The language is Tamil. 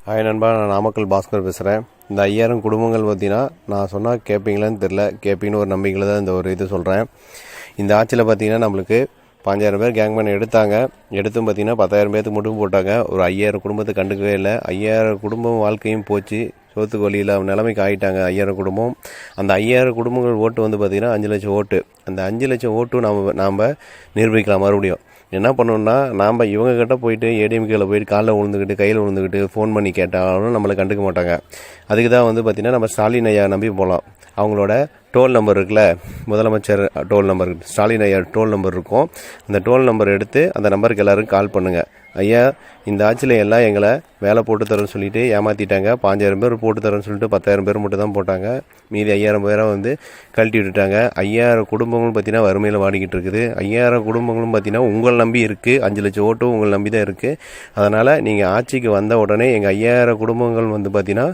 ஹாய் நண்பா, நான் நாமக்கல் பாஸ்கர் பேசுகிறேன். இந்த 5000 குடும்பங்கள் பார்த்தீங்கன்னா, நான் சொன்னால் கேட்பீங்களான்னு தெரில, கேட்பீங்கன்னு ஒரு நம்பிக்கையில் தான் இந்த ஒரு இது சொல்கிறேன். இந்த ஆட்சியில் பார்த்தீங்கன்னா நம்மளுக்கு 5000 பேர் கேங் பண்ண எடுத்தாங்க. எடுத்தும் பார்த்தீங்கன்னா 10,000 பேர்த்துக்கு மட்டும் போட்டாங்க. ஒரு 5000 குடும்பத்தை கண்டுக்கவே இல்லை. 5000 குடும்பம் வாழ்க்கையும் போச்சு. சோத்துக்கு வழியில் நிலைமைக்கு ஆகிட்டாங்க 5000 குடும்பம். அந்த 5000 குடும்பங்கள் ஓட்டு வந்து பார்த்திங்கன்னா 5 லட்சம் ஓட்டு. அந்த 5 லட்சம் ஓட்டும் நாம் நிரூபிக்கலாம். மறுபடியும் என்ன பண்ணணும்னா, நாம் இவங்ககிட்ட போயிட்டு ஏடிஎம்கேல போயிட்டு காலில் விழுந்துக்கிட்டு கையில் விழுந்துக்கிட்டு ஃபோன் பண்ணி கேட்டாலும் நம்மளை கண்டுக்க மாட்டாங்க. அதுக்கு தான் வந்து பார்த்திங்கன்னா நம்ம ஸ்டாலின் ஐயா நம்பி போகலாம். அவங்களோட டோல் நம்பர் இருக்குல்ல, முதலமைச்சர் டோல் நம்பர், ஸ்டாலின் ஐயா டோல் நம்பர் இருக்கும். அந்த டோல் நம்பர் எடுத்து அந்த நம்பருக்கு எல்லோரும் கால் பண்ணுங்கள். ஐயா, இந்த ஆட்சியில் எல்லாம் எங்களை வேலை போட்டு தரேன்னு சொல்லிட்டு ஏமாற்றிட்டாங்க. 5000 பேர் போட்டு தரேன்னு சொல்லிட்டு 10,000 பேர் மட்டும் தான் போட்டாங்க. மீதி 5000 பேரை வந்து கழட்டி விட்டுட்டாங்க. 5000 குடும்பங்களும் பார்த்தீங்கன்னா வறுமையில் வாடிக்கிட்டு இருக்குது. 5000 குடும்பங்களும் பார்த்தீங்கன்னா உங்களை நம்பி இருக்குது. 5 லட்சம் ஓட்டும் உங்களை நம்பி தான் இருக்குது. அதனால் நீங்கள் ஆட்சிக்கு வந்த உடனே எங்கள் 5000 குடும்பங்கள் வந்து பார்த்தீங்கன்னா